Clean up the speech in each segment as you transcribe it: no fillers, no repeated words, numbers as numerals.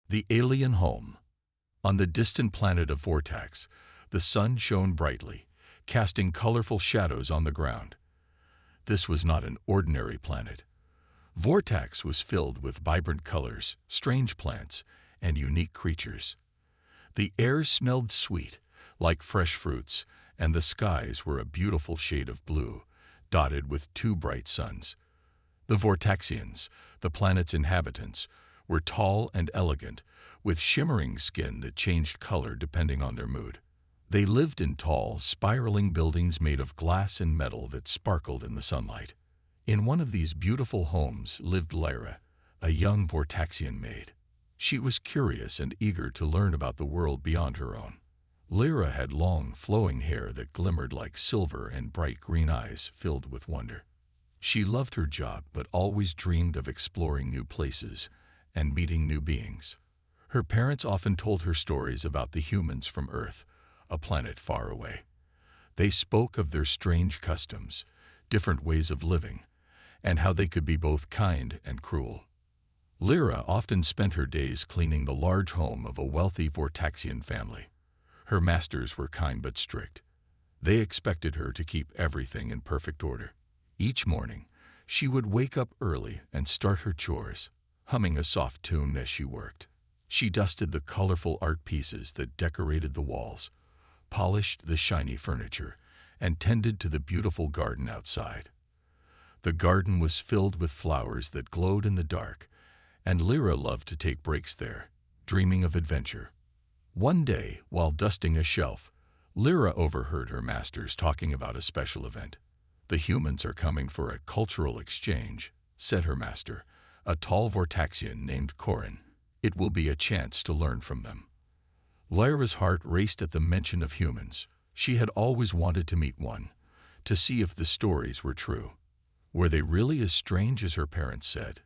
The alien home. On the distant planet of Vortex, the sun shone brightly, casting colorful shadows on the ground. This was not an ordinary planet. Vortex was filled with vibrant colors, strange plants, and unique creatures. The air smelled sweet, like fresh fruits, and the skies were a beautiful shade of blue, dotted with two bright suns. The Vortexians, the planet's inhabitants, were tall and elegant, with shimmering skin that changed color depending on their mood. They lived in tall, spiraling buildings made of glass and metal that sparkled in the sunlight. In one of these beautiful homes lived Lyra, a young Vortexian maid. She was curious and eager to learn about the world beyond her own. Lyra had long, flowing hair that glimmered like silver and bright green eyes filled with wonder. She loved her job but always dreamed of exploring new places and meeting new beings. Her parents often told her stories about the humans from Earth, a planet far away. They spoke of their strange customs, different ways of living, and how they could be both kind and cruel. Lyra often spent her days cleaning the large home of a wealthy Vortexian family. Her masters were kind but strict. They expected her to keep everything in perfect order. Each morning, she would wake up early and start her chores, humming a soft tune as she worked. She dusted the colorful art pieces that decorated the walls, polished the shiny furniture, and tended to the beautiful garden outside. The garden was filled with flowers that glowed in the dark, and Lyra loved to take breaks there, dreaming of adventure. One day, while dusting a shelf, Lyra overheard her masters talking about a special event. "The humans are coming for a cultural exchange," said her master, a tall Vortexian named Corin. "It will be a chance to learn from them." Lyra's heart raced at the mention of humans. She had always wanted to meet one, to see if the stories were true. Were they really as strange as her parents said?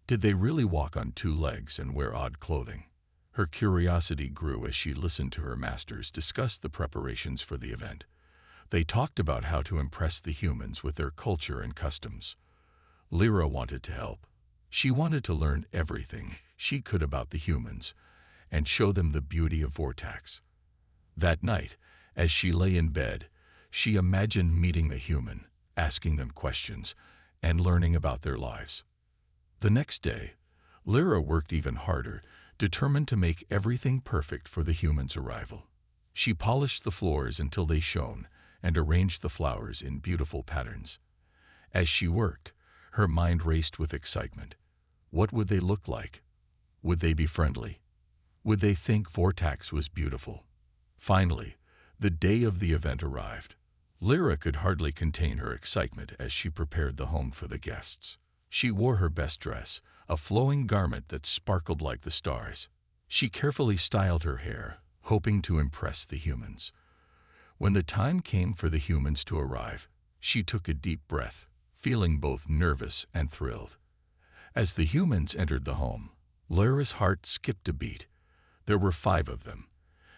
Did they really walk on two legs and wear odd clothing? Her curiosity grew as she listened to her masters discuss the preparations for the event. They talked about how to impress the humans with their culture and customs. Lyra wanted to help. She wanted to learn everything she could about the humans and show them the beauty of Vortex. That night, as she lay in bed, she imagined meeting the human, asking them questions, and learning about their lives. The next day, Lyra worked even harder, determined to make everything perfect for the humans' arrival. She polished the floors until they shone and arranged the flowers in beautiful patterns. As she worked, her mind raced with excitement. What would they look like? Would they be friendly? Would they think Vortex was beautiful? Finally, the day of the event arrived. Lyra could hardly contain her excitement as she prepared the home for the guests. She wore her best dress, a flowing garment that sparkled like the stars. She carefully styled her hair, hoping to impress the humans. When the time came for the humans to arrive, she took a deep breath, feeling both nervous and thrilled. As the humans entered the home, Lyra's heart skipped a beat. There were 5 of them,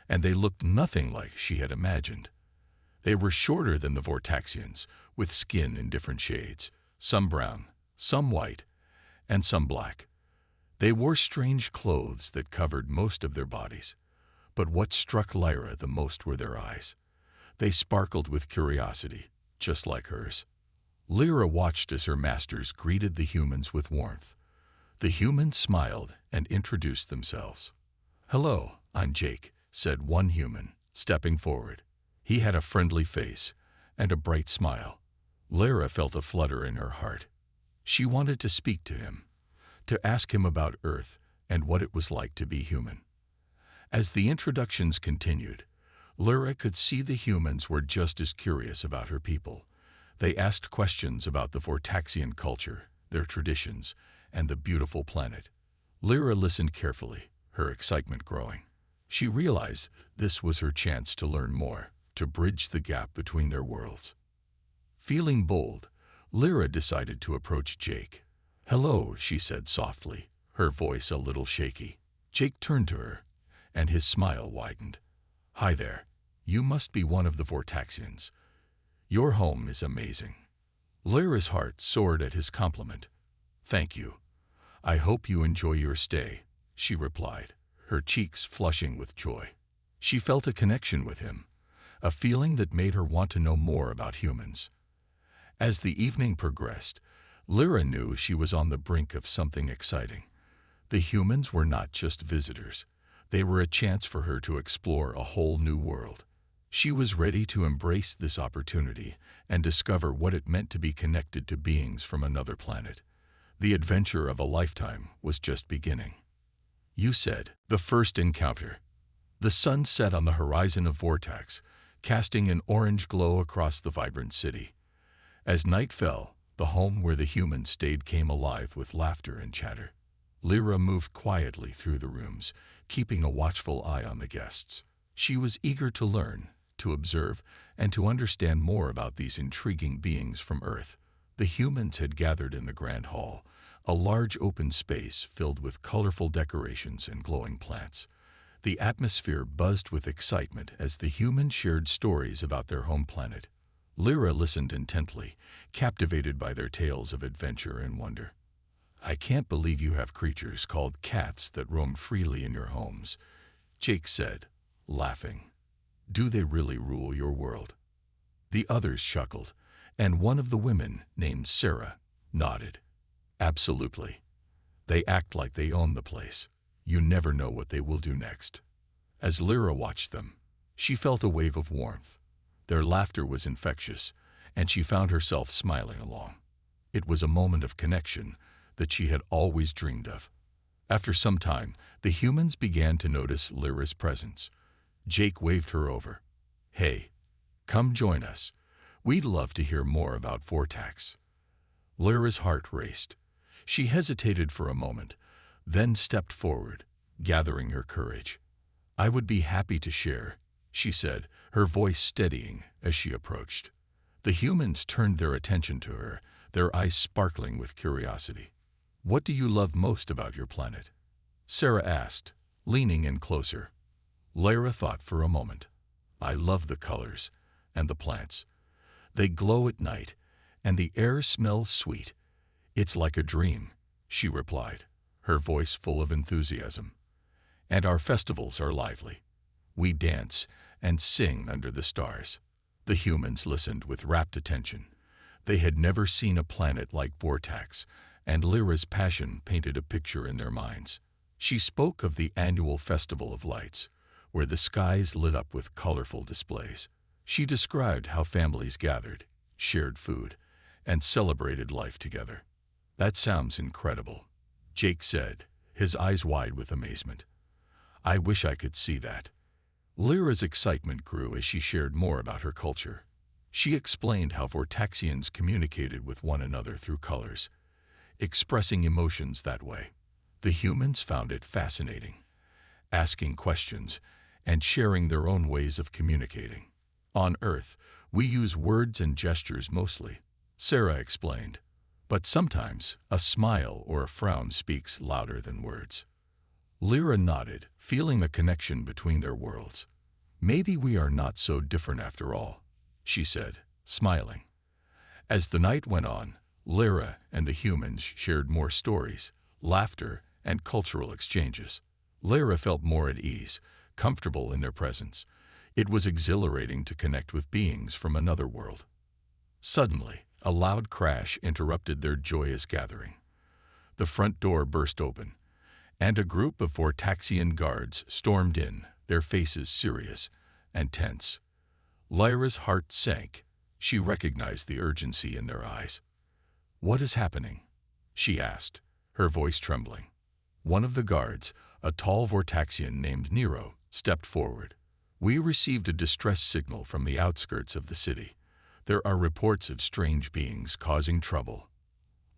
and they looked nothing like she had imagined. They were shorter than the Vortexians, with skin in different shades, some brown, some white, and some black. They wore strange clothes that covered most of their bodies. But what struck Lyra the most were their eyes. They sparkled with curiosity, just like hers. Lyra watched as her masters greeted the humans with warmth. The humans smiled and introduced themselves. "Hello, I'm Jake," said one human, stepping forward. He had a friendly face and a bright smile. Lyra felt a flutter in her heart. She wanted to speak to him, to ask him about Earth and what it was like to be human. As the introductions continued, Lyra could see the humans were just as curious about her people. They asked questions about the Vortexian culture, their traditions, and the beautiful planet. Lyra listened carefully, her excitement growing. She realized this was her chance to learn more, to bridge the gap between their worlds. Feeling bold, Lyra decided to approach Jake. "Hello," she said softly, her voice a little shaky. Jake turned to her, and his smile widened. "Hi there. You must be one of the Vortexians. Your home is amazing." Lyra's heart soared at his compliment. "Thank you. I hope you enjoy your stay," she replied. her cheeks flushing with joy. She felt a connection with him, a feeling that made her want to know more about humans. As the evening progressed, Lyra knew she was on the brink of something exciting. The humans were not just visitors. They were a chance for her to explore a whole new world. She was ready to embrace this opportunity and discover what it meant to be connected to beings from another planet. The adventure of a lifetime was just beginning. You said, the first encounter. The sun set on the horizon of Vortex, casting an orange glow across the vibrant city. As night fell, the home where the humans stayed came alive with laughter and chatter. Lyra moved quietly through the rooms, keeping a watchful eye on the guests. She was eager to learn, to observe, and to understand more about these intriguing beings from Earth. The humans had gathered in the Grand Hall, a large open space filled with colorful decorations and glowing plants. The atmosphere buzzed with excitement as the humans shared stories about their home planet. Lyra listened intently, captivated by their tales of adventure and wonder. I can't believe you have creatures called cats that roam freely in your homes, Jake said, laughing. Do they really rule your world? The others chuckled, and one of the women, named Sarah, nodded. Absolutely. They act like they own the place. You never know what they will do next. As Lyra watched them, she felt a wave of warmth. Their laughter was infectious, and she found herself smiling along. It was a moment of connection that she had always dreamed of. After some time, the humans began to notice Lyra's presence. Jake waved her over. Hey, come join us. We'd love to hear more about Vortex. Lyra's heart raced. She hesitated for a moment, then stepped forward, gathering her courage. I would be happy to share, she said, her voice steadying as she approached. The humans turned their attention to her, their eyes sparkling with curiosity. What do you love most about your planet? Sarah asked, leaning in closer. Lyra thought for a moment. I love the colors and the plants. They glow at night, and the air smells sweet. It's like a dream, she replied, her voice full of enthusiasm. And our festivals are lively. We dance and sing under the stars. The humans listened with rapt attention. They had never seen a planet like Vortex, and Lyra's passion painted a picture in their minds. She spoke of the annual Festival of Lights, where the skies lit up with colorful displays. She described how families gathered, shared food, and celebrated life together. That sounds incredible, Jake said, his eyes wide with amazement. I wish I could see that. Lyra's excitement grew as she shared more about her culture. She explained how Vortexians communicated with one another through colors, expressing emotions that way. The humans found it fascinating, asking questions and sharing their own ways of communicating. On Earth, we use words and gestures mostly, Sarah explained. But sometimes a smile or a frown speaks louder than words. Lyra nodded, feeling the connection between their worlds. Maybe we are not so different after all, she said, smiling. As the night went on, Lyra and the humans shared more stories, laughter, and cultural exchanges. Lyra felt more at ease, comfortable in their presence. It was exhilarating to connect with beings from another world. Suddenly, a loud crash interrupted their joyous gathering. The front door burst open, and a group of Vortexian guards stormed in, their faces serious and tense. Lyra's heart sank. She recognized the urgency in their eyes. What is happening? She asked, her voice trembling. One of the guards, a tall Vortexian named Nero, stepped forward. We received a distress signal from the outskirts of the city. There are reports of strange beings causing trouble.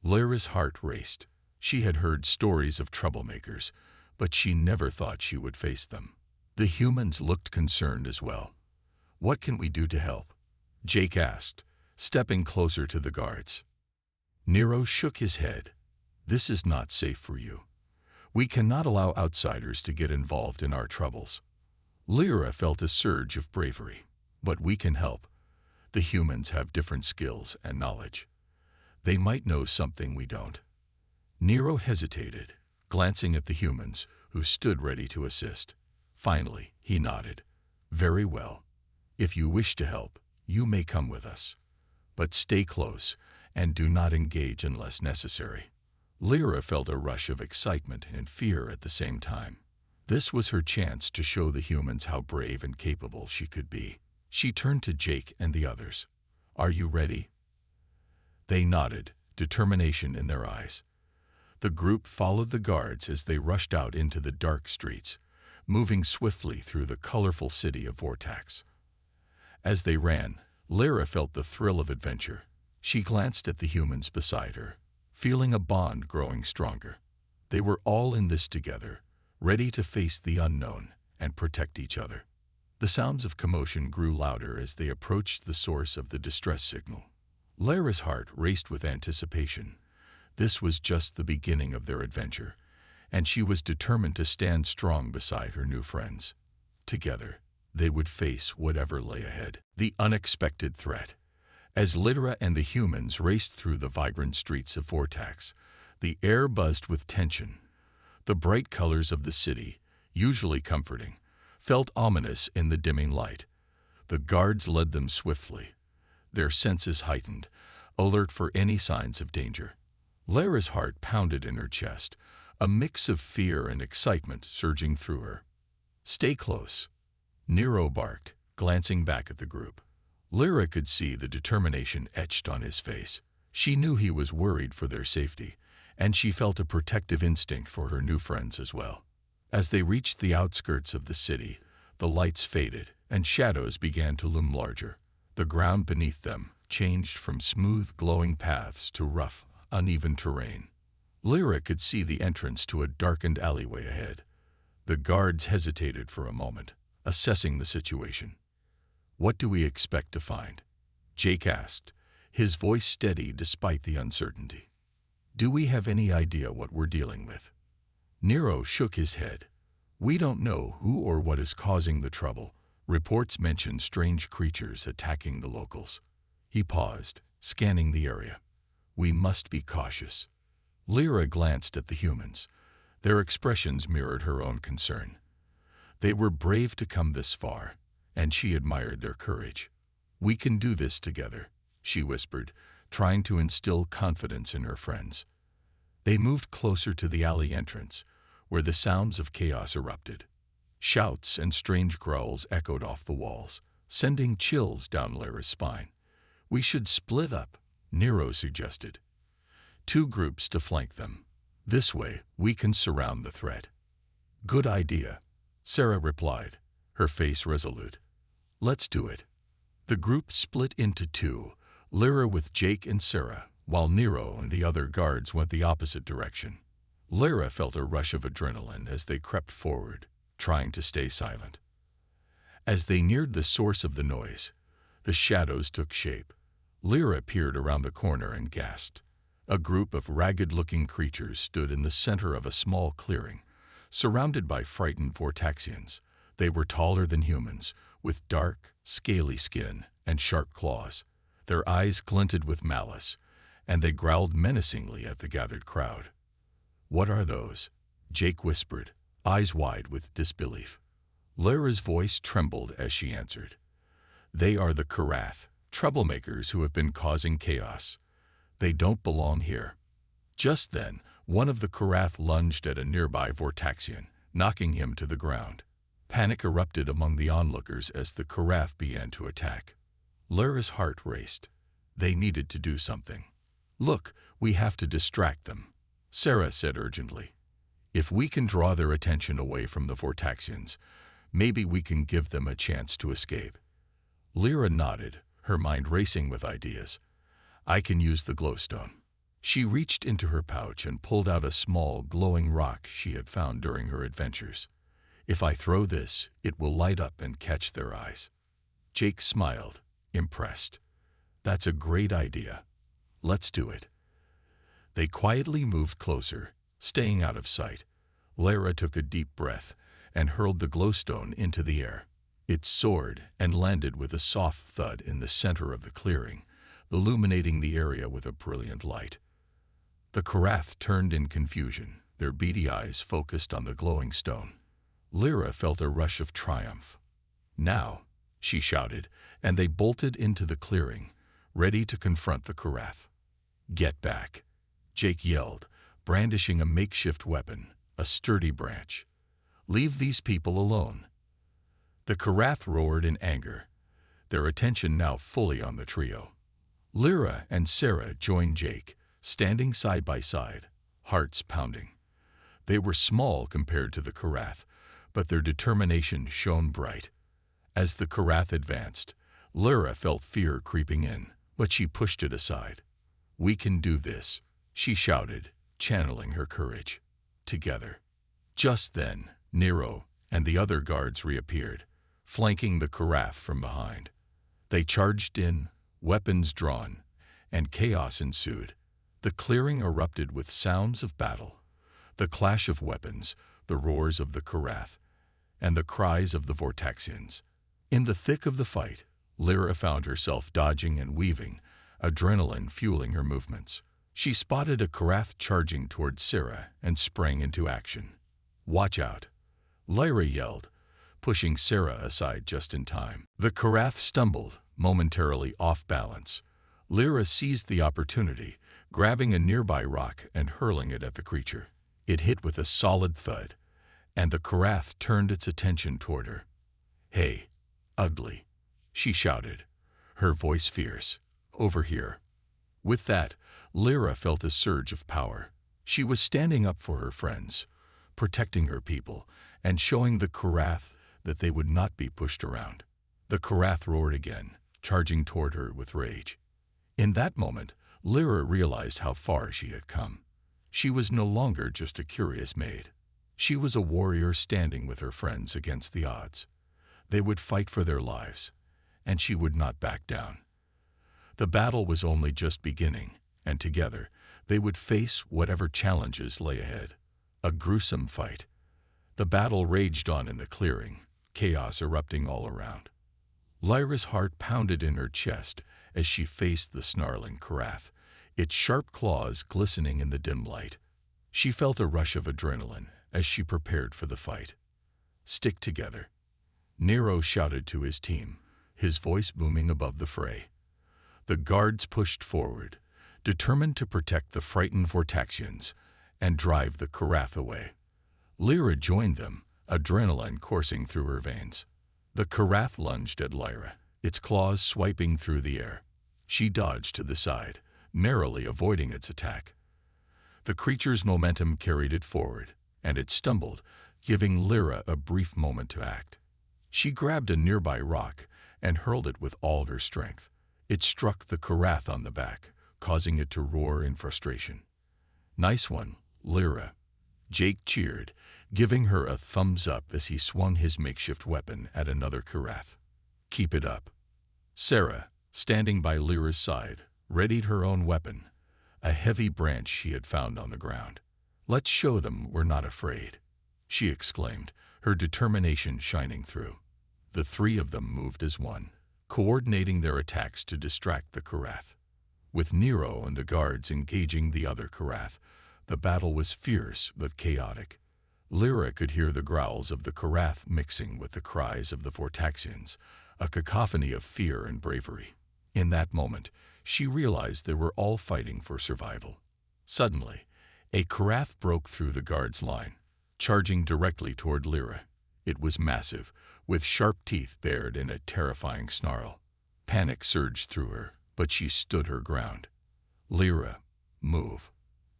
Lyra's heart raced. She had heard stories of troublemakers, but she never thought she would face them. The humans looked concerned as well. What can we do to help? Jake asked, stepping closer to the guards. Nero shook his head. This is not safe for you. We cannot allow outsiders to get involved in our troubles. Lyra felt a surge of bravery. But we can help. The humans have different skills and knowledge. They might know something we don't. Nero hesitated, glancing at the humans, who stood ready to assist. Finally, he nodded. "Very well. If you wish to help, you may come with us. But stay close and do not engage unless necessary." Lyra felt a rush of excitement and fear at the same time. This was her chance to show the humans how brave and capable she could be. She turned to Jake and the others. "Are you ready?" They nodded, determination in their eyes. The group followed the guards as they rushed out into the dark streets, moving swiftly through the colorful city of Vortex. As they ran, Lyra felt the thrill of adventure. She glanced at the humans beside her, feeling a bond growing stronger. They were all in this together, ready to face the unknown and protect each other. The sounds of commotion grew louder as they approached the source of the distress signal. Lyra's heart raced with anticipation. This was just the beginning of their adventure, and she was determined to stand strong beside her new friends. Together, they would face whatever lay ahead. The unexpected threat. As Lyra and the humans raced through the vibrant streets of Vortex, the air buzzed with tension. The bright colors of the city, usually comforting, felt ominous in the dimming light. The guards led them swiftly, their senses heightened, alert for any signs of danger. Lyra's heart pounded in her chest, a mix of fear and excitement surging through her. "Stay close," Nero barked, glancing back at the group. Lyra could see the determination etched on his face. She knew he was worried for their safety, and she felt a protective instinct for her new friends as well. As they reached the outskirts of the city, the lights faded and shadows began to loom larger. The ground beneath them changed from smooth, glowing paths to rough, uneven terrain. Lyra could see the entrance to a darkened alleyway ahead. The guards hesitated for a moment, assessing the situation. "What do we expect to find?" Jake asked, his voice steady despite the uncertainty. "Do we have any idea what we're dealing with?" Nero shook his head. "We don't know who or what is causing the trouble. Reports mention strange creatures attacking the locals." He paused, scanning the area. "We must be cautious." Lyra glanced at the humans. Their expressions mirrored her own concern. They were brave to come this far, and she admired their courage. "We can do this together," she whispered, trying to instill confidence in her friends. They moved closer to the alley entrance, where the sounds of chaos erupted. Shouts and strange growls echoed off the walls, sending chills down Lyra's spine. "We should split up," Nero suggested. "Two groups to flank them. This way, we can surround the threat." "Good idea," Sarah replied, her face resolute. "Let's do it." The group split into two, Lyra with Jake and Sarah, while Nero and the other guards went the opposite direction. Lyra felt a rush of adrenaline as they crept forward, trying to stay silent. As they neared the source of the noise, the shadows took shape. Lyra peered around the corner and gasped. A group of ragged-looking creatures stood in the center of a small clearing, surrounded by frightened Vortexians. They were taller than humans, with dark, scaly skin and sharp claws. Their eyes glinted with malice, and they growled menacingly at the gathered crowd. "What are those?" Jake whispered, eyes wide with disbelief. Lyra's voice trembled as she answered. "They are the Karath, troublemakers who have been causing chaos. They don't belong here." Just then, one of the Karath lunged at a nearby Vortexian, knocking him to the ground. Panic erupted among the onlookers as the Karath began to attack. Lyra's heart raced. They needed to do something. "Look, we have to distract them," Sarah said urgently. "If we can draw their attention away from the Vortexians, maybe we can give them a chance to escape." Lyra nodded, her mind racing with ideas. "I can use the glowstone." She reached into her pouch and pulled out a small, glowing rock she had found during her adventures. "If I throw this, it will light up and catch their eyes." Jake smiled, impressed. "That's a great idea. Let's do it." They quietly moved closer, staying out of sight. Lyra took a deep breath and hurled the glowstone into the air. It soared and landed with a soft thud in the center of the clearing, illuminating the area with a brilliant light. The Karath turned in confusion, their beady eyes focused on the glowing stone. Lyra felt a rush of triumph. "Now," she shouted, and they bolted into the clearing, ready to confront the Karath. "Get back," Jake yelled, brandishing a makeshift weapon, a sturdy branch. "Leave these people alone." The Karath roared in anger, their attention now fully on the trio. Lyra and Sarah joined Jake, standing side by side, hearts pounding. They were small compared to the Karath, but their determination shone bright. As the Karath advanced, Lyra felt fear creeping in, but she pushed it aside. "We can do this," she shouted, channeling her courage. "Together." Just then, Nero and the other guards reappeared, flanking the Karath from behind. They charged in, weapons drawn, and chaos ensued. The clearing erupted with sounds of battle, the clash of weapons, the roars of the Karath, and the cries of the Vortaxians. In the thick of the fight, Lyra found herself dodging and weaving, adrenaline fueling her movements. She spotted a Karath charging toward Sarah and sprang into action. "Watch out," Lyra yelled, pushing Sarah aside just in time. The Karath stumbled, momentarily off balance. Lyra seized the opportunity, grabbing a nearby rock and hurling it at the creature. It hit with a solid thud, and the Karath turned its attention toward her. "Hey, ugly," she shouted, her voice fierce. "Over here." With that, Lyra felt a surge of power. She was standing up for her friends, protecting her people, and showing the Karath that they would not be pushed around. The Karath roared again, charging toward her with rage. In that moment, Lyra realized how far she had come. She was no longer just a curious maid. She was a warrior standing with her friends against the odds. They would fight for their lives, and she would not back down. The battle was only just beginning, and together they would face whatever challenges lay ahead. A gruesome fight. The battle raged on in the clearing, chaos erupting all around. Lyra's heart pounded in her chest as she faced the snarling Karath, its sharp claws glistening in the dim light. She felt a rush of adrenaline as she prepared for the fight. "Stick together," Nero shouted to his team, his voice booming above the fray. The guards pushed forward, determined to protect the frightened Vortaxians and drive the Karath away. Lyra joined them, adrenaline coursing through her veins. The Karath lunged at Lyra, its claws swiping through the air. She dodged to the side, narrowly avoiding its attack. The creature's momentum carried it forward, and it stumbled, giving Lyra a brief moment to act. She grabbed a nearby rock and hurled it with all her strength. It struck the Karath on the back, causing it to roar in frustration. "Nice one, Lyra," Jake cheered, giving her a thumbs up as he swung his makeshift weapon at another Karath. "Keep it up." Sarah, standing by Lyra's side, readied her own weapon, a heavy branch she had found on the ground. "Let's show them we're not afraid," she exclaimed, her determination shining through. The three of them moved as one, coordinating their attacks to distract the Karath. With Nero and the guards engaging the other Karath, the battle was fierce but chaotic. Lyra could hear the growls of the Karath mixing with the cries of the Vortaxians, a cacophony of fear and bravery. In that moment, she realized they were all fighting for survival. Suddenly, a Karath broke through the guards' line, charging directly toward Lyra. It was massive, with sharp teeth bared in a terrifying snarl. Panic surged through her, but she stood her ground. "Lyra, move,"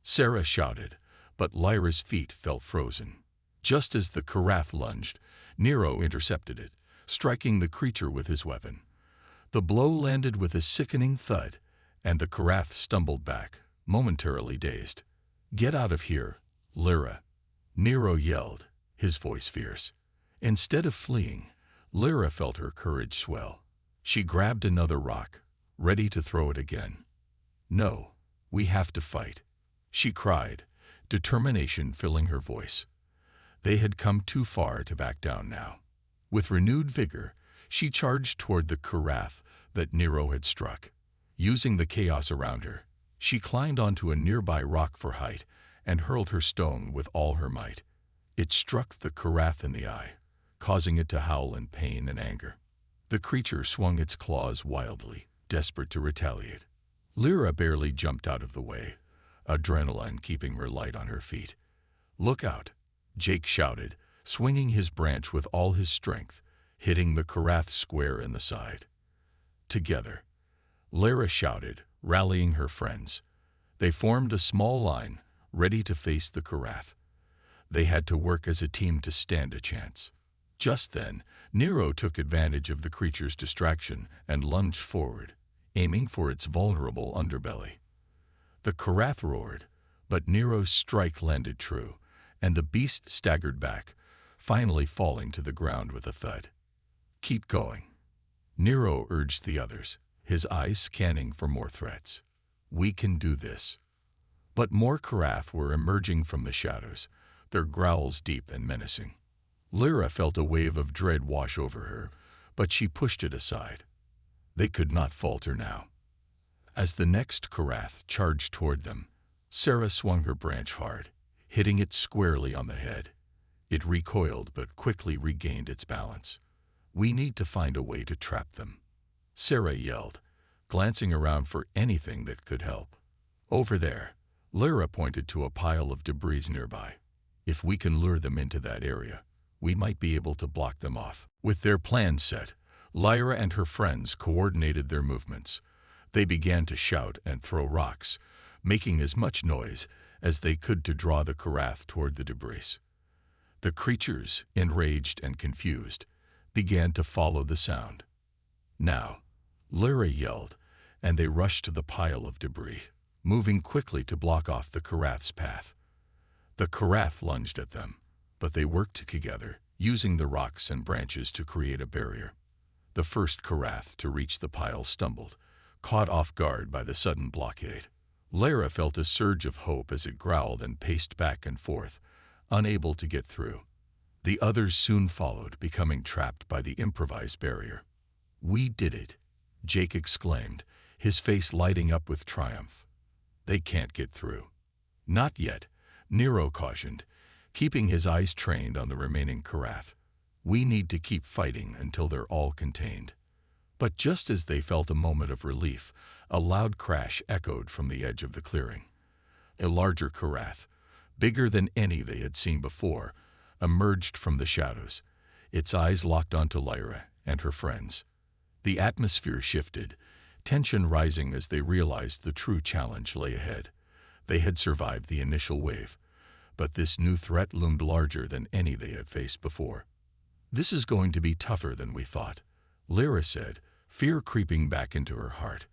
Sarah shouted, but Lyra's feet felt frozen. Just as the Karath lunged, Nero intercepted it, striking the creature with his weapon. The blow landed with a sickening thud, and the Karath stumbled back, momentarily dazed. "Get out of here, Lyra," Nero yelled, his voice fierce. Instead of fleeing, Lyra felt her courage swell. She grabbed another rock, ready to throw it again. "No, we have to fight," she cried, determination filling her voice. They had come too far to back down now. With renewed vigor, she charged toward the Karath that Nero had struck. Using the chaos around her, she climbed onto a nearby rock for height and hurled her stone with all her might. It struck the Karath in the eye, causing it to howl in pain and anger. The creature swung its claws wildly, desperate to retaliate. Lyra barely jumped out of the way, adrenaline keeping her light on her feet. "Look out!" Jake shouted, swinging his branch with all his strength, hitting the Karath square in the side. Together, Lyra shouted, rallying her friends. They formed a small line, ready to face the Karath. They had to work as a team to stand a chance. Just then, Nero took advantage of the creature's distraction and lunged forward, aiming for its vulnerable underbelly. The Karath roared, but Nero's strike landed true, and the beast staggered back, finally falling to the ground with a thud. "Keep going," Nero urged the others, his eyes scanning for more threats. "We can do this." But more Karath were emerging from the shadows, their growls deep and menacing. Lyra felt a wave of dread wash over her, but she pushed it aside. They could not falter now. As the next Karath charged toward them, Sarah swung her branch hard, hitting it squarely on the head. It recoiled but quickly regained its balance. "We need to find a way to trap them," Sarah yelled, glancing around for anything that could help. "Over there," Lyra pointed to a pile of debris nearby. "If we can lure them into that area, we might be able to block them off." With their plans set, Lyra and her friends coordinated their movements. They began to shout and throw rocks, making as much noise as they could to draw the Karath toward the debris. The creatures, enraged and confused, began to follow the sound. "Now," Lyra yelled, and they rushed to the pile of debris, moving quickly to block off the Karath's path. The Karath lunged at them, but they worked together, using the rocks and branches to create a barrier. The first Karath to reach the pile stumbled, caught off guard by the sudden blockade. Lyra felt a surge of hope as it growled and paced back and forth, unable to get through. The others soon followed, becoming trapped by the improvised barrier. "We did it," Jake exclaimed, his face lighting up with triumph. "They can't get through." "Not yet," Nero cautioned, keeping his eyes trained on the remaining Karath. "We need to keep fighting until they're all contained." But just as they felt a moment of relief, a loud crash echoed from the edge of the clearing. A larger Karath, bigger than any they had seen before, emerged from the shadows, its eyes locked onto Lyra and her friends. The atmosphere shifted, tension rising as they realized the true challenge lay ahead. They had survived the initial wave, but this new threat loomed larger than any they had faced before. "This is going to be tougher than we thought," Lyra said, fear creeping back into her heart.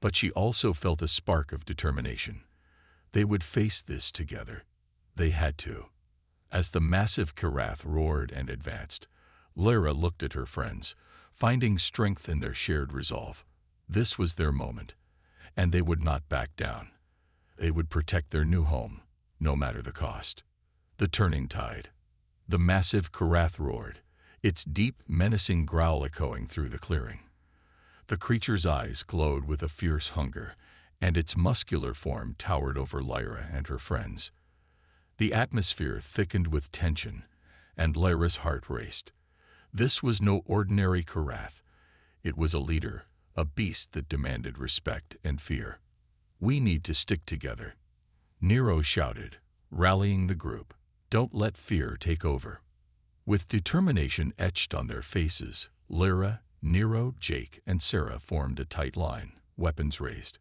But she also felt a spark of determination. They would face this together. They had to. As the massive Karath roared and advanced, Lyra looked at her friends, finding strength in their shared resolve. This was their moment, and they would not back down. They would protect their new home, no matter the cost. The turning tide. The massive Karath roared, its deep, menacing growl echoing through the clearing. The creature's eyes glowed with a fierce hunger, and its muscular form towered over Lyra and her friends. The atmosphere thickened with tension, and Lyra's heart raced. This was no ordinary Karath. It was a leader, a beast that demanded respect and fear. "We need to stick together," Nero shouted, rallying the group. "Don't let fear take over." With determination etched on their faces, Lyra, Nero, Jake, and Sarah formed a tight line, weapons raised.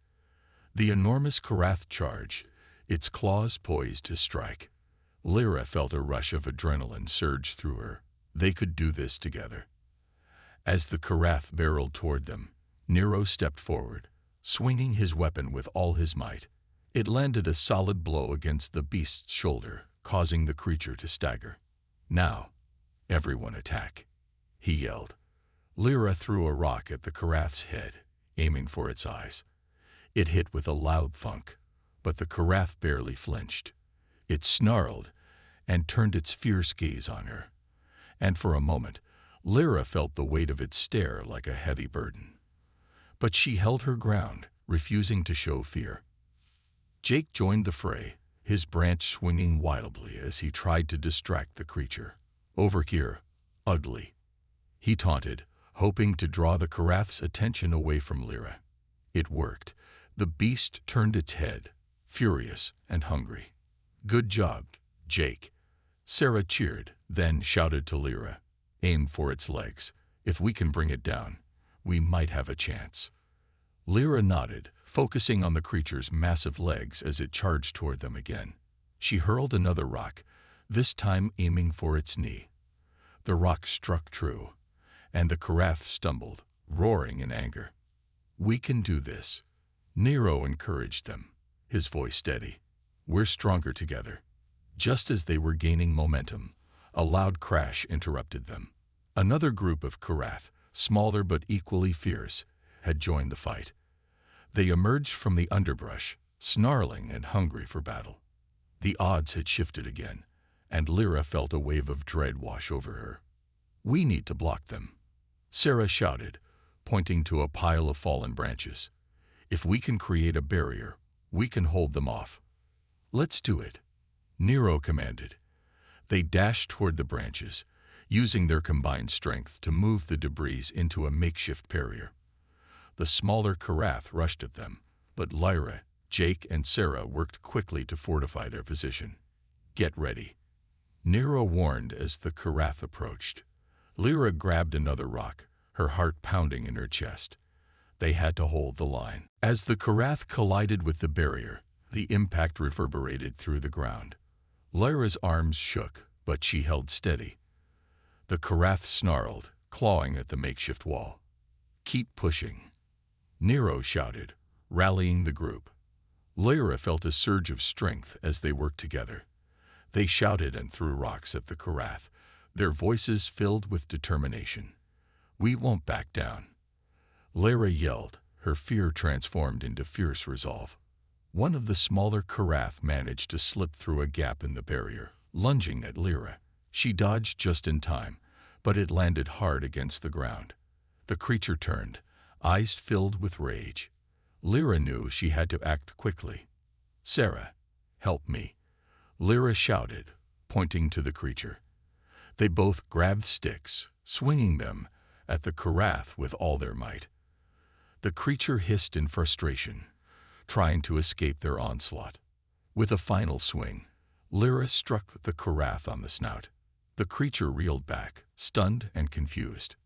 The enormous Karath charged, its claws poised to strike. Lyra felt a rush of adrenaline surge through her. They could do this together. As the Karath barreled toward them, Nero stepped forward, swinging his weapon with all his might. It landed a solid blow against the beast's shoulder, causing the creature to stagger. "Now, everyone attack," he yelled. Lyra threw a rock at the Karath's head, aiming for its eyes. It hit with a loud thunk, but the Karath barely flinched. It snarled and turned its fierce gaze on her, and for a moment, Lyra felt the weight of its stare like a heavy burden. But she held her ground, refusing to show fear. Jake joined the fray, his branch swinging wildly as he tried to distract the creature. "Over here, ugly," he taunted, hoping to draw the Karath's attention away from Lyra. It worked. The beast turned its head, furious and hungry. "Good job, Jake," Sarah cheered, then shouted to Lyra, "Aim for its legs. If we can bring it down, we might have a chance." Lyra nodded, focusing on the creature's massive legs as it charged toward them again. She hurled another rock, this time aiming for its knee. The rock struck true, and the Karath stumbled, roaring in anger. "We can do this," Nero encouraged them, his voice steady. "We're stronger together." Just as they were gaining momentum, a loud crash interrupted them. Another group of Karath, smaller but equally fierce, had joined the fight. They emerged from the underbrush, snarling and hungry for battle. The odds had shifted again, and Lyra felt a wave of dread wash over her. "We need to block them," Sarah shouted, pointing to a pile of fallen branches. "If we can create a barrier, we can hold them off." "Let's do it," Nero commanded. They dashed toward the branches, using their combined strength to move the debris into a makeshift barrier. The smaller Karath rushed at them, but Lyra, Jake, and Sarah worked quickly to fortify their position. "Get ready," Nero warned as the Karath approached. Lyra grabbed another rock, her heart pounding in her chest. They had to hold the line. As the Karath collided with the barrier, the impact reverberated through the ground. Lyra's arms shook, but she held steady. The Karath snarled, clawing at the makeshift wall. "Keep pushing," Nero shouted, rallying the group. Lyra felt a surge of strength as they worked together. They shouted and threw rocks at the Karath, their voices filled with determination. "We won't back down." Lyra yelled, her fear transformed into fierce resolve. One of the smaller Karath managed to slip through a gap in the barrier, lunging at Lyra. She dodged just in time, but it landed hard against the ground. The creature turned, eyes filled with rage. Lyra knew she had to act quickly. "Sarah, help me," Lyra shouted, pointing to the creature. They both grabbed sticks, swinging them at the Karath with all their might. The creature hissed in frustration, trying to escape their onslaught. With a final swing, Lyra struck the Karath on the snout. The creature reeled back, stunned and confused.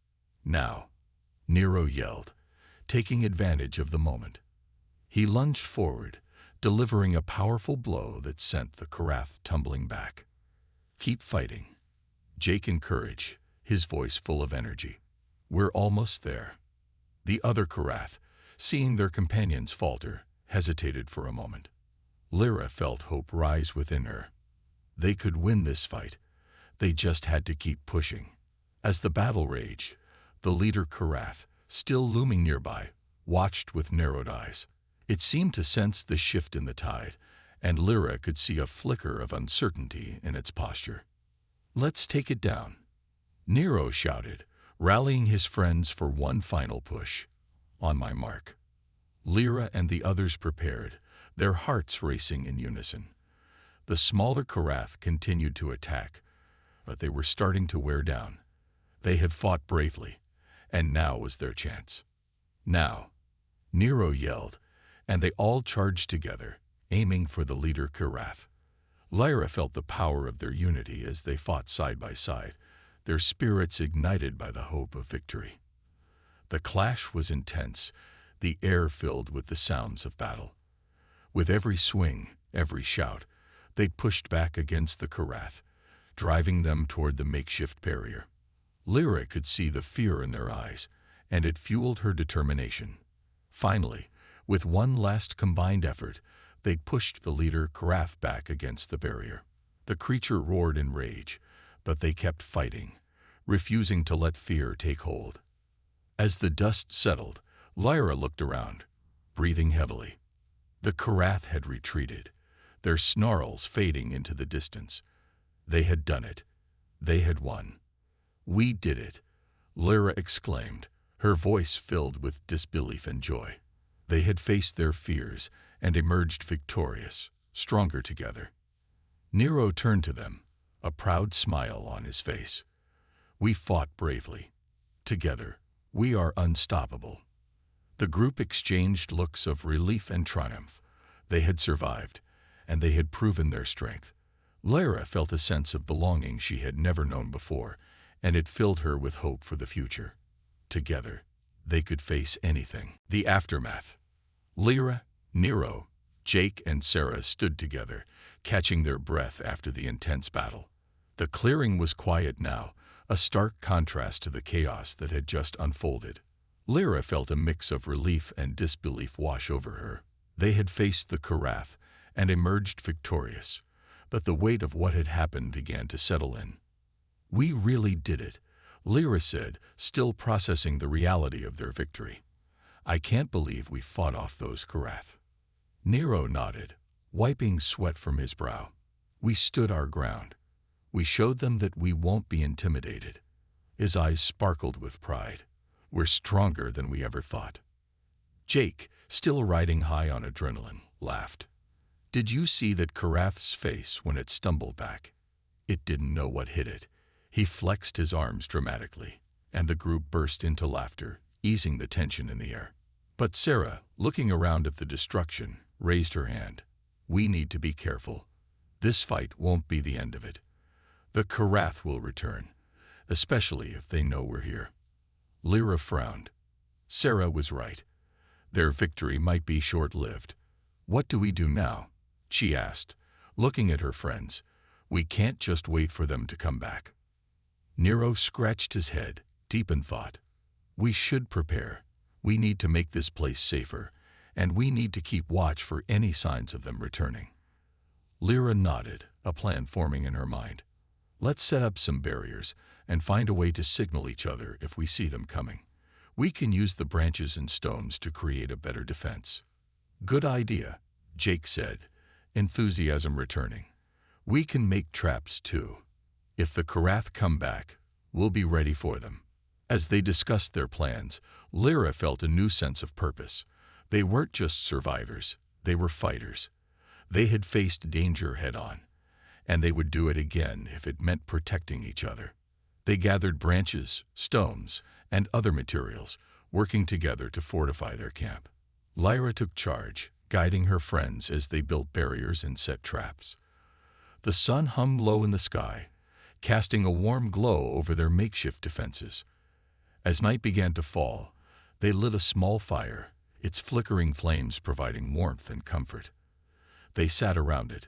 "Now," Nero yelled, taking advantage of the moment. He lunged forward, delivering a powerful blow that sent the Karath tumbling back. "Keep fighting," Jake encouraged, his voice full of energy. "We're almost there." The other Karath, seeing their companions falter, hesitated for a moment. Lyra felt hope rise within her. They could win this fight. They just had to keep pushing. As the battle raged, the leader Karath, still looming nearby, watched with narrowed eyes. It seemed to sense the shift in the tide, and Lyra could see a flicker of uncertainty in its posture. "Let's take it down," Nero shouted, rallying his friends for one final push. "On my mark." Lyra and the others prepared, their hearts racing in unison. The smaller Karath continued to attack, but they were starting to wear down. They had fought bravely, and now was their chance. "Now," Nero yelled, and they all charged together, aiming for the leader Karath. Lyra felt the power of their unity as they fought side by side, their spirits ignited by the hope of victory. The clash was intense, the air filled with the sounds of battle. With every swing, every shout, they pushed back against the Karath, driving them toward the makeshift barrier. Lyra could see the fear in their eyes, and it fueled her determination. Finally, with one last combined effort, they pushed the leader Karath back against the barrier. The creature roared in rage, but they kept fighting, refusing to let fear take hold. As the dust settled, Lyra looked around, breathing heavily. The Karath had retreated, their snarls fading into the distance. They had done it. They had won. "We did it," Lyra exclaimed, her voice filled with disbelief and joy. They had faced their fears and emerged victorious, stronger together. Nero turned to them, a proud smile on his face. We fought bravely. Together, we are unstoppable. The group exchanged looks of relief and triumph. They had survived, and they had proven their strength. Lyra felt a sense of belonging she had never known before, and it filled her with hope for the future. Together, they could face anything. The aftermath. Lyra, Nero, Jake, and Sarah stood together, catching their breath after the intense battle. The clearing was quiet now, a stark contrast to the chaos that had just unfolded. Lyra felt a mix of relief and disbelief wash over her. They had faced the Karath and emerged victorious, but the weight of what had happened began to settle in. We really did it, Lyra said, still processing the reality of their victory. I can't believe we fought off those Karath. Nero nodded, wiping sweat from his brow. We stood our ground. We showed them that we won't be intimidated. His eyes sparkled with pride. We're stronger than we ever thought. Jake, still riding high on adrenaline, laughed. Did you see that Karath's face when it stumbled back? It didn't know what hit it. He flexed his arms dramatically, and the group burst into laughter, easing the tension in the air. But Sarah, looking around at the destruction, raised her hand. We need to be careful. This fight won't be the end of it. The Karath will return, especially if they know we're here. Lyra frowned. Sarah was right. Their victory might be short-lived. What do we do now? She asked, looking at her friends. We can't just wait for them to come back. Nero scratched his head, deep in thought. We should prepare. We need to make this place safer, and we need to keep watch for any signs of them returning. Lyra nodded, a plan forming in her mind. Let's set up some barriers and find a way to signal each other if we see them coming. We can use the branches and stones to create a better defense. Good idea, Jake said, enthusiasm returning. We can make traps too. If the Karath come back, we'll be ready for them. As they discussed their plans, Lyra felt a new sense of purpose. They weren't just survivors, they were fighters. They had faced danger head-on, and they would do it again if it meant protecting each other. They gathered branches, stones, and other materials, working together to fortify their camp. Lyra took charge, guiding her friends as they built barriers and set traps. The sun hummed low in the sky, casting a warm glow over their makeshift defenses. As night began to fall, they lit a small fire, its flickering flames providing warmth and comfort. They sat around it,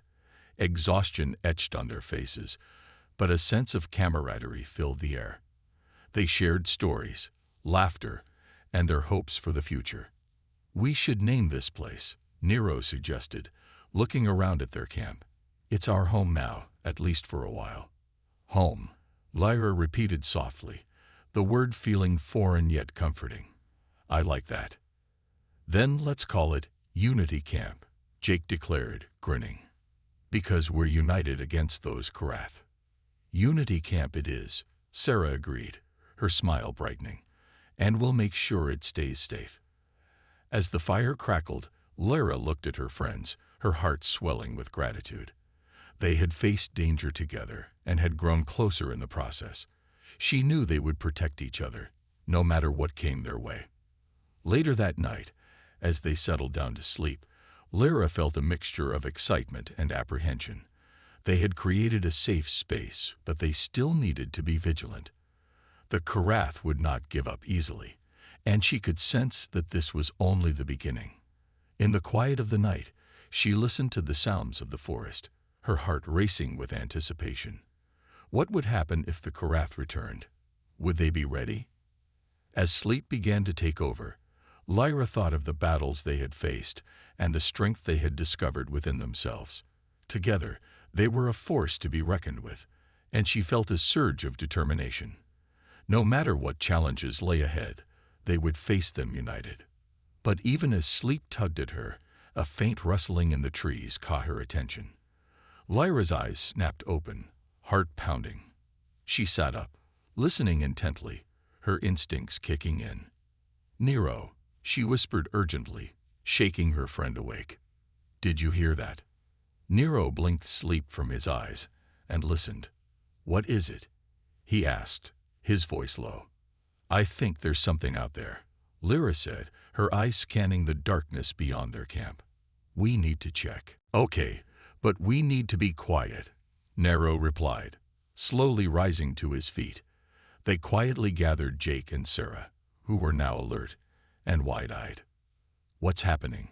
exhaustion etched on their faces, but a sense of camaraderie filled the air. They shared stories, laughter, and their hopes for the future. We should name this place, Nero suggested, looking around at their camp. It's our home now, at least for a while. Home, Lyra repeated softly, the word feeling foreign yet comforting. I like that. Then let's call it Unity Camp, Jake declared, grinning. Because we're united against those Karath. Unity Camp it is, Sarah agreed, her smile brightening. And we'll make sure it stays safe. As the fire crackled, Lyra looked at her friends, her heart swelling with gratitude. They had faced danger together and had grown closer in the process. She knew they would protect each other, no matter what came their way. Later that night, as they settled down to sleep, Lyra felt a mixture of excitement and apprehension. They had created a safe space, but they still needed to be vigilant. The Karath would not give up easily, and she could sense that this was only the beginning. In the quiet of the night, she listened to the sounds of the forest, her heart racing with anticipation. What would happen if the Karath returned? Would they be ready? As sleep began to take over, Lyra thought of the battles they had faced and the strength they had discovered within themselves. Together, they were a force to be reckoned with, and she felt a surge of determination. No matter what challenges lay ahead, they would face them united. But even as sleep tugged at her, a faint rustling in the trees caught her attention. Lyra's eyes snapped open, heart pounding. She sat up, listening intently, her instincts kicking in. Nero, she whispered urgently, shaking her friend awake. Did you hear that? Nero blinked sleep from his eyes and listened. "What is it?" he asked, his voice low. "I think there's something out there," Lyra said, her eyes scanning the darkness beyond their camp. "We need to check." "Okay, but we need to be quiet," Nero replied, slowly rising to his feet. They quietly gathered Jake and Sarah, who were now alert and wide-eyed. "What's happening?"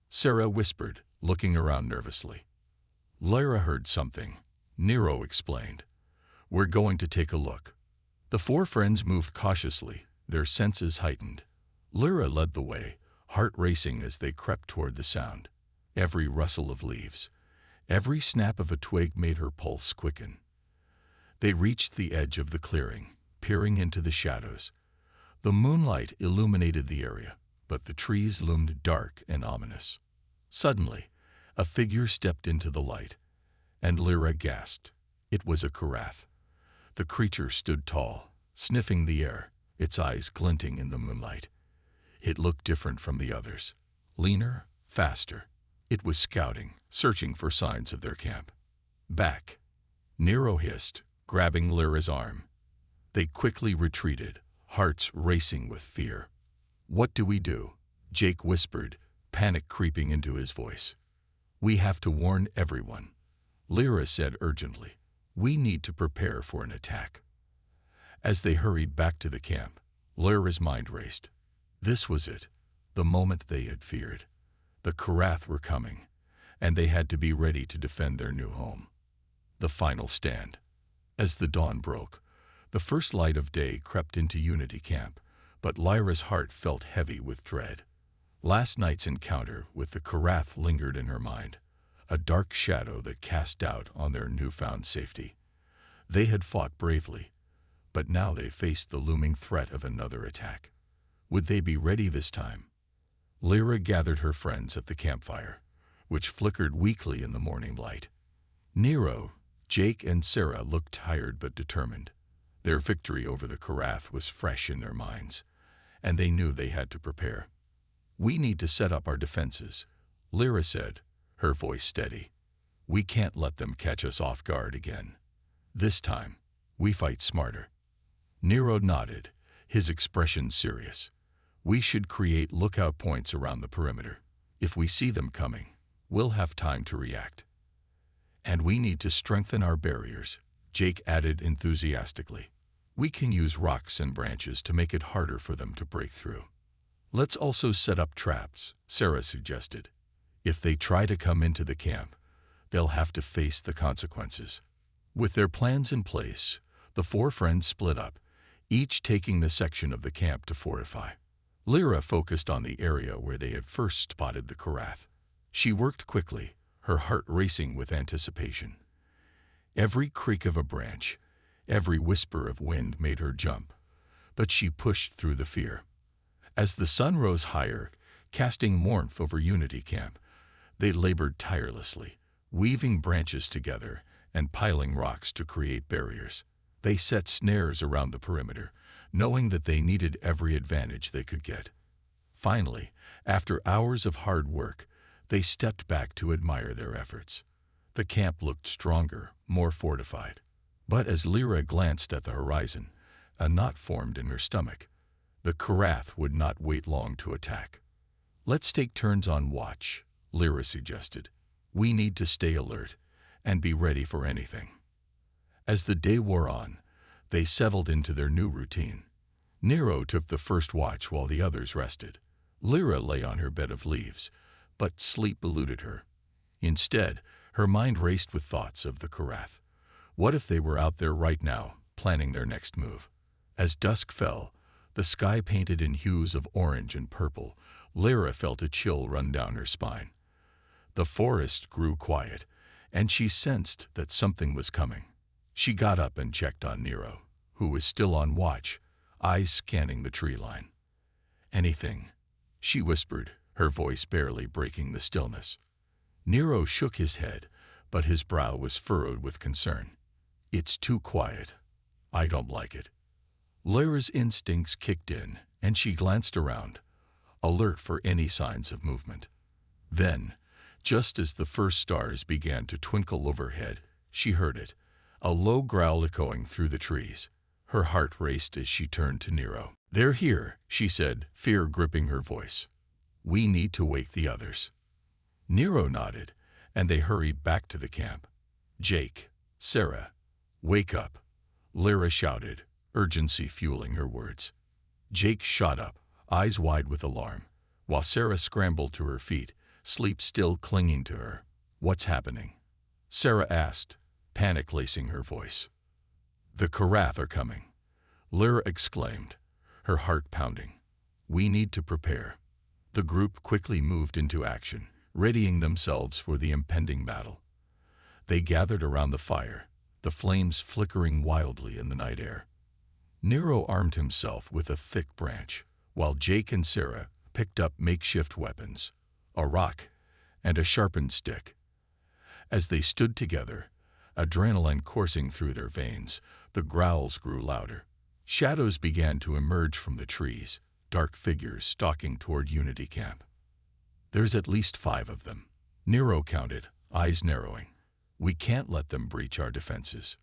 Sarah whispered, looking around nervously. Lyra heard something, Nero explained. "We're going to take a look." The four friends moved cautiously, their senses heightened. Lyra led the way, heart racing as they crept toward the sound. Every rustle of leaves, every snap of a twig made her pulse quicken. They reached the edge of the clearing, peering into the shadows. The moonlight illuminated the area, but the trees loomed dark and ominous. Suddenly, a figure stepped into the light, and Lyra gasped. It was a Karath. The creature stood tall, sniffing the air, its eyes glinting in the moonlight. It looked different from the others, leaner, faster. It was scouting, searching for signs of their camp. "Back," Nero hissed, grabbing Lyra's arm. They quickly retreated, hearts racing with fear. "What do we do?" Jake whispered, panic creeping into his voice. "We have to warn everyone," Lyra said urgently. "We need to prepare for an attack." As they hurried back to the camp, Lyra's mind raced. This was it, the moment they had feared. The Karath were coming, and they had to be ready to defend their new home. The final stand. As the dawn broke, the first light of day crept into Unity Camp, but Lyra's heart felt heavy with dread. Last night's encounter with the Karath lingered in her mind, a dark shadow that cast doubt on their newfound safety. They had fought bravely, but now they faced the looming threat of another attack. Would they be ready this time? Lyra gathered her friends at the campfire, which flickered weakly in the morning light. Nero, Jake, and Sarah looked tired but determined. Their victory over the Karath was fresh in their minds, and they knew they had to prepare. "We need to set up our defenses," Lyra said, her voice steady. "We can't let them catch us off guard again. This time, we fight smarter." Nero nodded, his expression serious. "We should create lookout points around the perimeter. If we see them coming, we'll have time to react." "And we need to strengthen our barriers," Jake added enthusiastically. "We can use rocks and branches to make it harder for them to break through." "Let's also set up traps," Sarah suggested. "If they try to come into the camp, they'll have to face the consequences." With their plans in place, the four friends split up, each taking the section of the camp to fortify. Lyra focused on the area where they had first spotted the Karath. She worked quickly, her heart racing with anticipation. Every creak of a branch, every whisper of wind made her jump, but she pushed through the fear. As the sun rose higher, casting warmth over Unity Camp, they labored tirelessly, weaving branches together and piling rocks to create barriers. They set snares around the perimeter, knowing that they needed every advantage they could get. Finally, after hours of hard work, they stepped back to admire their efforts. The camp looked stronger, more fortified. But as Lyra glanced at the horizon, a knot formed in her stomach. The Karath would not wait long to attack. "Let's take turns on watch," Lyra suggested. "We need to stay alert and be ready for anything." As the day wore on, they settled into their new routine. Nero took the first watch while the others rested. Lyra lay on her bed of leaves, but sleep eluded her. Instead, her mind raced with thoughts of the Karath. What if they were out there right now, planning their next move? As dusk fell, the sky painted in hues of orange and purple, Lyra felt a chill run down her spine. The forest grew quiet, and she sensed that something was coming. She got up and checked on Nero, who was still on watch, eyes scanning the tree line. "Anything?" she whispered, her voice barely breaking the stillness. Nero shook his head, but his brow was furrowed with concern. "It's too quiet. I don't like it." Lyra's instincts kicked in, and she glanced around, alert for any signs of movement. Then, Just as the first stars began to twinkle overhead, she heard it, a low growl echoing through the trees. Her heart raced as she turned to Nero. "They're here," she said, fear gripping her voice. "We need to wake the others." Nero nodded, and they hurried back to the camp. "Jake, Sarah, wake up," Lyra shouted, urgency fueling her words. Jake shot up, eyes wide with alarm, while Sarah scrambled to her feet, sleep still clinging to her. "What's happening?" Sarah asked, panic lacing her voice. "The Karath are coming," Lyra exclaimed, her heart pounding. "We need to prepare." The group quickly moved into action, readying themselves for the impending battle. They gathered around the fire, the flames flickering wildly in the night air. Nero armed himself with a thick branch, while Jake and Sarah picked up makeshift weapons, a rock and a sharpened stick. As they stood together, adrenaline coursing through their veins, the growls grew louder. Shadows began to emerge from the trees, dark figures stalking toward Unity Camp. "There's at least 5 of them," Nero counted, eyes narrowing. "We can't let them breach our defenses."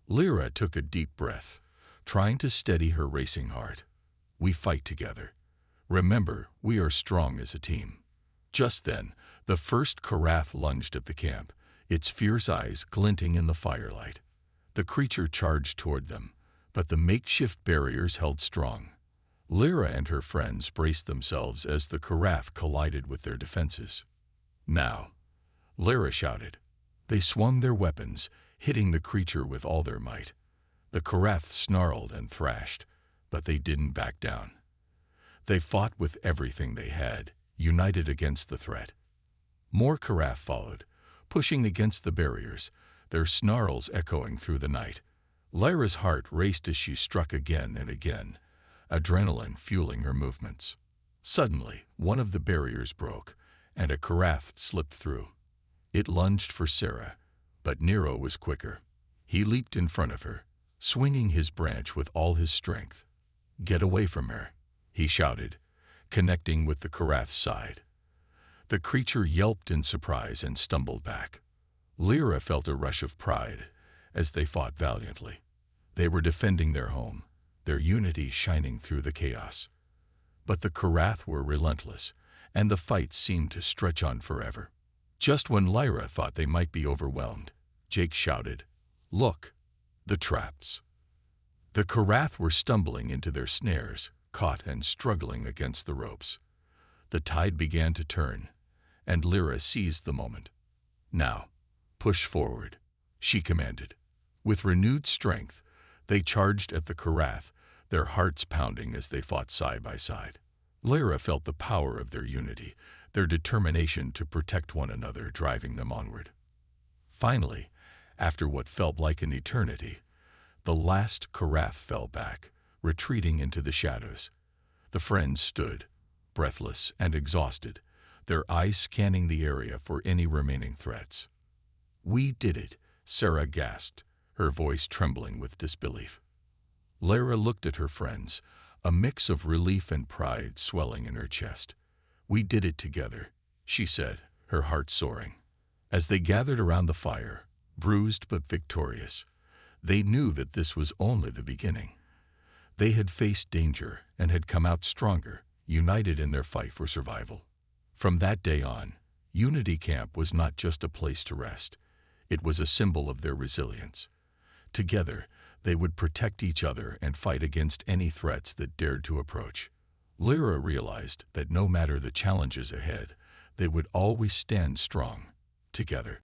Lyra took a deep breath, trying to steady her racing heart. "We fight together. Remember, we are strong as a team." Just then, the first Karath lunged at the camp, its fierce eyes glinting in the firelight. The creature charged toward them, but the makeshift barriers held strong. Lyra and her friends braced themselves as the Karath collided with their defenses. "Now," Lyra shouted. They swung their weapons, hitting the creature with all their might. The Karath snarled and thrashed, but they didn't back down. They fought with everything they had, united against the threat. More Karath followed, pushing against the barriers, their snarls echoing through the night. Lyra's heart raced as she struck again and again, adrenaline fueling her movements. Suddenly, one of the barriers broke, and a Karath slipped through. It lunged for Sarah, but Nero was quicker. He leaped in front of her, swinging his branch with all his strength. "Get away from her," he shouted, connecting with the Karath's side. The creature yelped in surprise and stumbled back. Lyra felt a rush of pride as they fought valiantly. They were defending their home, their unity shining through the chaos. But the Karath were relentless, and the fight seemed to stretch on forever. Just when Lyra thought they might be overwhelmed, Jake shouted, "Look, the traps." The Karath were stumbling into their snares, caught and struggling against the ropes. The tide began to turn, and Lyra seized the moment. "Now, push forward," she commanded. With renewed strength, they charged at the Karath, their hearts pounding as they fought side by side. Lyra felt the power of their unity, their determination to protect one another driving them onward. Finally, after what felt like an eternity, the last Karath fell back, retreating into the shadows. The friends stood, breathless and exhausted, their eyes scanning the area for any remaining threats. "We did it," Sarah gasped, her voice trembling with disbelief. Lyra looked at her friends, a mix of relief and pride swelling in her chest. "We did it together," she said, her heart soaring. As they gathered around the fire, bruised but victorious, they knew that this was only the beginning. They had faced danger and had come out stronger, united in their fight for survival. From that day on, Unity Camp was not just a place to rest. It was a symbol of their resilience. Together, they would protect each other and fight against any threats that dared to approach. Lyra realized that no matter the challenges ahead, they would always stand strong, together.